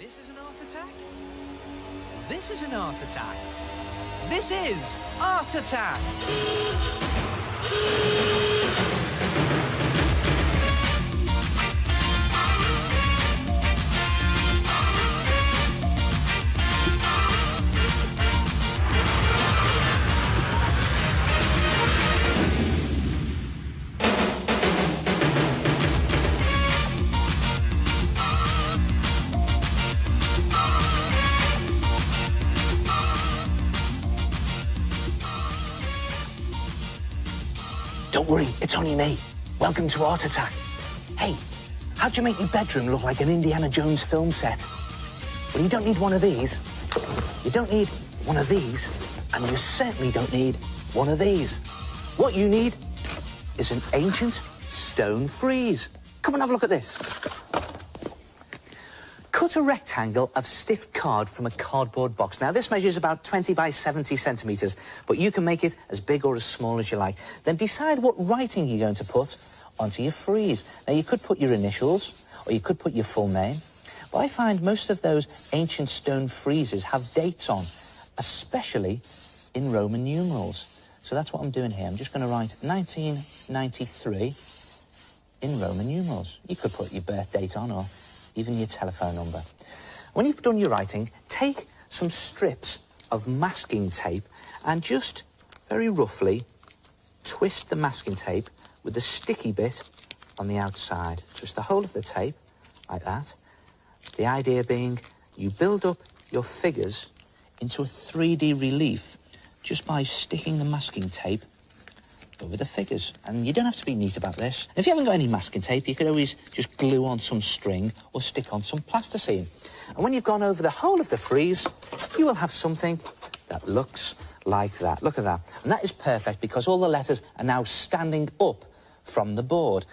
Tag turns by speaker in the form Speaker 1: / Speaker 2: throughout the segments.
Speaker 1: This is an art attack. This is an art attack. This is Art Attack.
Speaker 2: Don't worry, it's only me. Welcome to Art Attack. Hey, how'd you make your bedroom look like an Indiana Jones film set? Well, you don't need one of these. You don't need one of these, and you certainly don't need one of these. What you need is an ancient stone frieze. Come and have a look at this. Cut a rectangle of stiff card from a cardboard box. Now, this measures about 20 by 70 centimetres, but you can make it as big or as small as you like. Then decide what writing you're going to put onto your frieze. Now, you could put your initials, or you could put your full name, but I find most of those ancient stone friezes have dates on, especially in Roman numerals. So that's what I'm doing here. I'm just going to write 1993 in Roman numerals. You could put your birth date on, or even your telephone number. When you've done your writing, take some strips of masking tape and just very roughly twist the masking tape with the sticky bit on the outside. Twist the whole of the tape like that. The idea being you build up your figures into a 3D relief just by sticking the masking tape over the figures. And you don't have to be neat about this. If you haven't got any masking tape, you could always just glue on some string or stick on some plasticine. And when you've gone over the whole of the frieze, you will have something that looks like that. Look at that. And that is perfect because all the letters are now standing up from the board.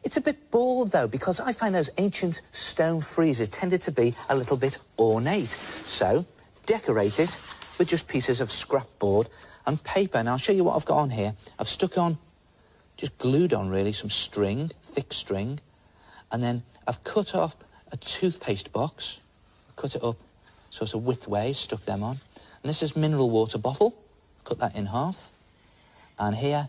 Speaker 2: It's a bit bald, though, because I find those ancient stone friezes tended to be a little bit ornate. So decorate it with just pieces of scrap board and paper. And I'll show you what I've got on here. I've stuck on, just glued on really, some string, thick string, and then I've cut off a toothpaste box, cut it up sort of widthways, stuck them on. And this is mineral water bottle, cut that in half. And here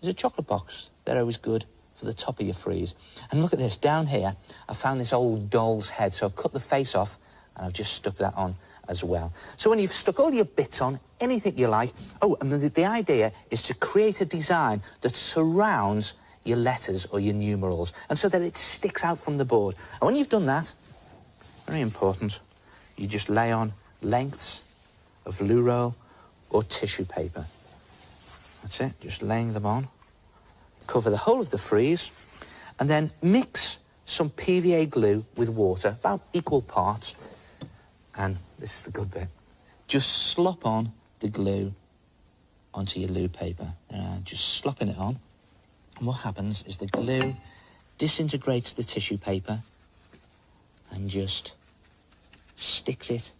Speaker 2: is a chocolate box. They're always good for the top of your frieze. And look at this, down here, I found this old doll's head, so I've cut the face off and I've just stuck that on as well. So when you've stuck all your bits on, anything you like, oh, and the idea is to create a design that surrounds your letters or your numerals, and so that it sticks out from the board. And when you've done that, very important, you just lay on lengths of loo roll or tissue paper. That's it, just laying them on. Cover the whole of the frieze, and then mix some PVA glue with water, about equal parts, and this is the good bit. Just slop on the glue onto your loo paper. Just slopping it on. And what happens is the glue disintegrates the tissue paper and just sticks it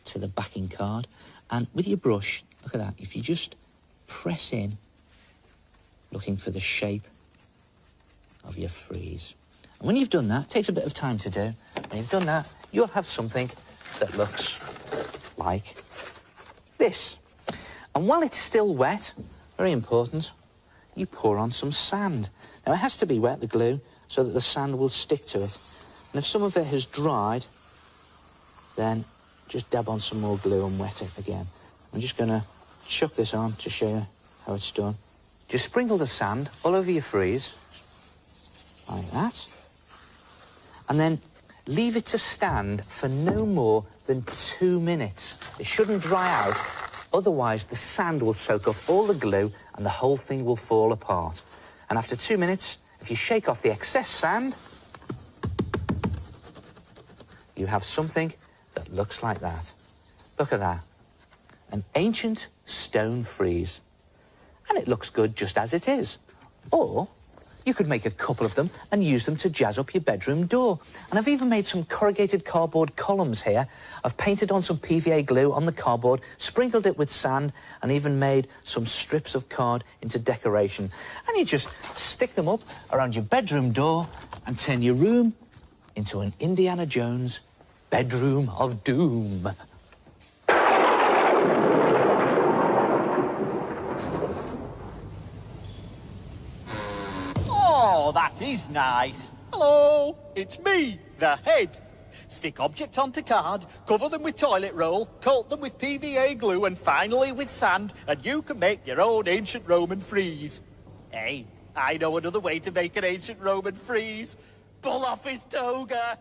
Speaker 2: to the backing card. And with your brush, look at that, if you just press in, looking for the shape of your frieze. And when you've done that, it takes a bit of time to do. When you've done that, you'll have something that looks like this. And while it's still wet, very important, you pour on some sand. Now, it has to be wet, the glue, so that the sand will stick to it. And if some of it has dried, then just dab on some more glue and wet it again. I'm just going to chuck this on to show you how it's done. Just sprinkle the sand all over your frieze, like that. And then leave it to stand for no more than 2 minutes. It shouldn't dry out, otherwise the sand will soak up all the glue and the whole thing will fall apart. And after 2 minutes, if you shake off the excess sand, you have something that looks like that. Look at that. An ancient stone frieze. And it looks good just as it is. Or you could make a couple of them and use them to jazz up your bedroom door. And I've even made some corrugated cardboard columns here. I've painted on some PVA glue on the cardboard, sprinkled it with sand, and even made some strips of card into decoration. And you just stick them up around your bedroom door and turn your room into an Indiana Jones bedroom of doom.
Speaker 3: Oh, that is nice. Hello, it's me, the head. Stick objects onto card, cover them with toilet roll, coat them with PVA glue, and finally with sand, and you can make your own ancient Roman frieze. Hey, I know another way to make an ancient Roman frieze. Pull off his toga.